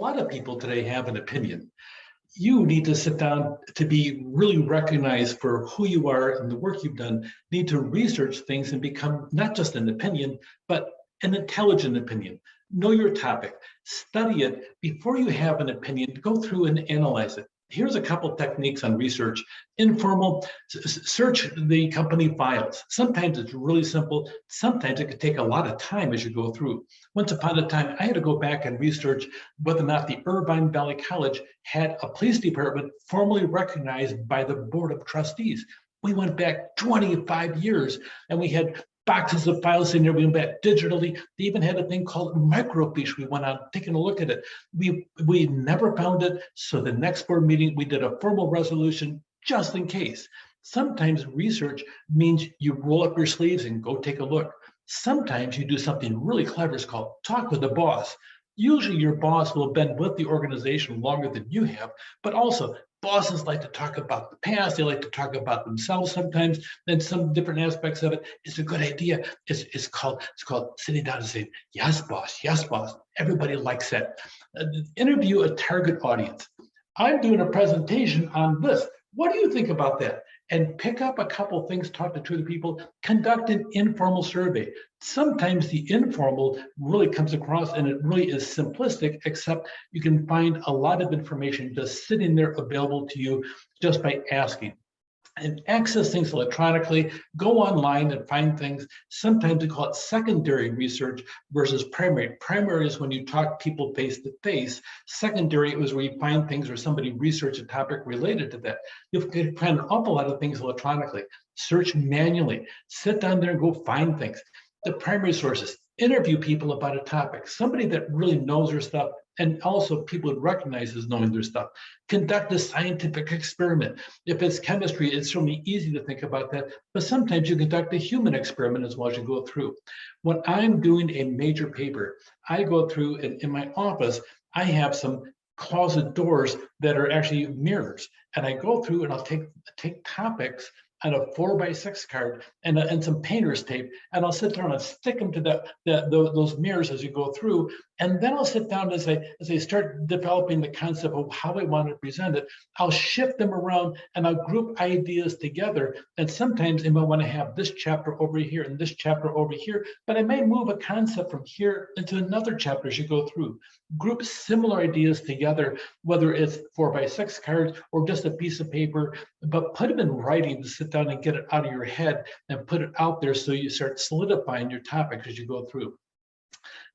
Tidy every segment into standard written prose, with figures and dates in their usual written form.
lot of people today have an opinion. You need to sit down to be really recognized for who you are and the work you've done, need to research things and become not just an opinion, but an intelligent opinion. Know your topic, study it before you have an opinion, go through and analyze it. Here's a couple techniques on research. Informal, search the company files. Sometimes it's really simple. Sometimes it could take a lot of time as you go through. Once upon a time, I had to go back and research whether or not the Irvine Valley College had a police department formally recognized by the Board of Trustees. We went back 25 years and we had boxes of files in there. We went back digitally. They even had a thing called microfiche. We went out taking a look at it. We never found it. So the next board meeting, we did a formal resolution just in case. Sometimes research means you roll up your sleeves and go take a look. Sometimes you do something really clever. It's called talk with the boss. Usually your boss will have been with the organization longer than you have, but also bosses like to talk about the past. They like to talk about themselves sometimes, and some different aspects of it. It's a good idea. It's called sitting down and saying, yes, boss, yes, boss. Everybody likes that. Interview a target audience. I'm doing a presentation on this. What do you think about that? And pick up a couple things, talk to two of the people, conduct an informal survey. Sometimes the informal really comes across and it really is simplistic, except you can find a lot of information just sitting there available to you just by asking. And access things electronically, go online and find things. Sometimes we call it secondary research versus primary. Primary is when you talk people face to face. Secondary is where you find things or somebody research a topic related to that. You'll find an awful lot of things electronically. Search manually, sit down there and go find things. The primary sources, interview people about a topic, somebody that really knows their stuff, and also people would recognize as knowing their stuff. Conduct a scientific experiment. If it's chemistry, it's certainly easy to think about that, but sometimes you conduct a human experiment as well as you go through. When I'm doing a major paper, I go through, and in my office, I have some closet doors that are actually mirrors, and I go through and I'll take topics on a 4x6 card and some painter's tape, and I'll sit down and stick them to those mirrors as you go through, and then I'll sit down as I start developing the concept of how I want to present it. I'll shift them around and I'll group ideas together. And sometimes I might want to have this chapter over here and this chapter over here, but I may move a concept from here into another chapter as you go through. Group similar ideas together, whether it's 4x6 cards or just a piece of paper, but put them in writing to sit down and get it out of your head and put it out there so you start solidifying your topic as you go through.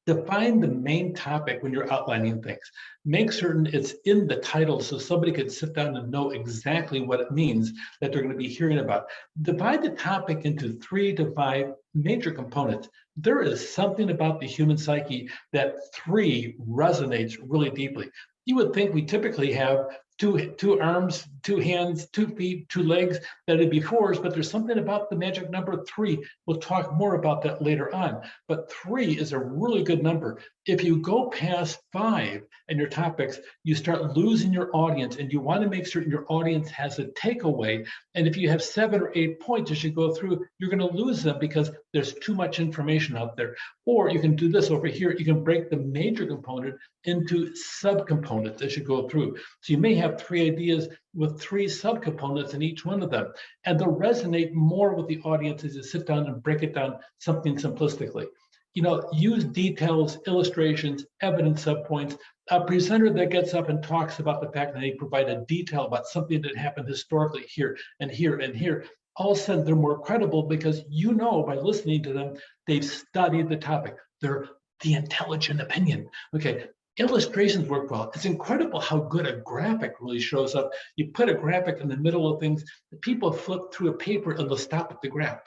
Define the main topic when you're outlining things. Make certain it's in the title so somebody can sit down and know exactly what it means that they're going to be hearing about. Divide the topic into 3 to 5 major components. There is something about the human psyche that 3 resonates really deeply. You would think we typically have two arms, 2 hands, 2 feet, 2 legs, that'd be 4s, but there's something about the magic number 3. We'll talk more about that later on, but 3 is a really good number. If you go past 5 in your topics, you start losing your audience, and you want to make certain your audience has a takeaway. And if you have 7 or 8 points as you go through, you're going to lose them because there's too much information out there. Or you can do this over here. You can break the major component into subcomponents as you go through. So you may have 3 ideas with 3 subcomponents in each one of them, and they'll resonate more with the audience as you sit down and break it down something simplistically. You know, use details, illustrations, evidence subpoints. A presenter that gets up and talks about the fact that they provide a detail about something that happened historically here and here and here, all of a sudden they're more credible because you know by listening to them, they've studied the topic. They're the intelligent opinion. Okay. Illustrations work well. It's incredible how good a graphic really shows up. You put a graphic in the middle of things, the people flip through a paper and they'll stop at the graph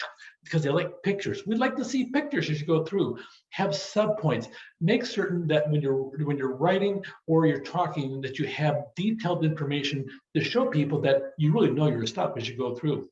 because they like pictures. We'd like to see pictures as you go through. Have subpoints. Make certain that when you're writing or you're talking that you have detailed information to show people that you really know your stuff as you go through.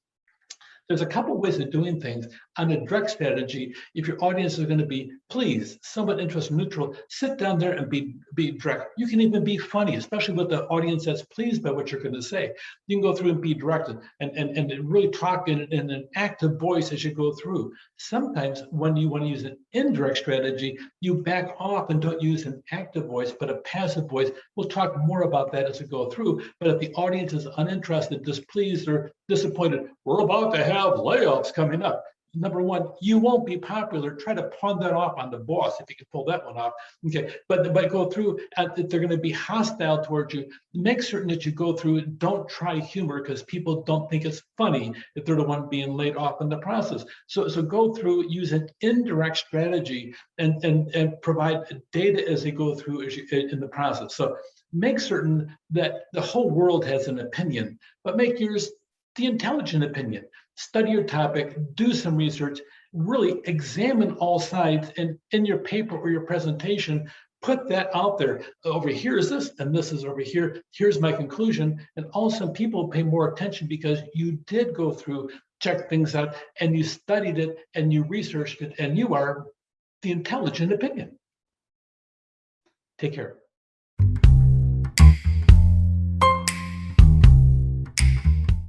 there's a couple of ways of doing things. On a direct strategy, if your audience is going to be pleased, somewhat interest neutral, sit down there and be direct. You can even be funny, especially with the audience that's pleased by what you're going to say. You can go through and be direct and really talk in an active voice as you go through. Sometimes when you want to use an indirect strategy, you back off and don't use an active voice, but a passive voice. We'll talk more about that as we go through. But if the audience is uninterested, displeased, or disappointed, we're about to have layoffs coming up. Number one, you won't be popular. Try to pawn that off on the boss if you can pull that one off. Okay, but go through, if they're going to be hostile towards you, make certain that you go through and don't try humor, because people don't think it's funny if they're the one being laid off in the process. So go through, use an indirect strategy and provide data as they go through in the process. So make certain that the whole world has an opinion, but make yours the intelligent opinion. Study your topic, do some research, really examine all sides, and in your paper or your presentation, put that out there. Over here is this, and this is over here. Here's my conclusion. And also people pay more attention because you did go through, check things out, and you studied it, and you researched it, and you are the intelligent opinion. Take care.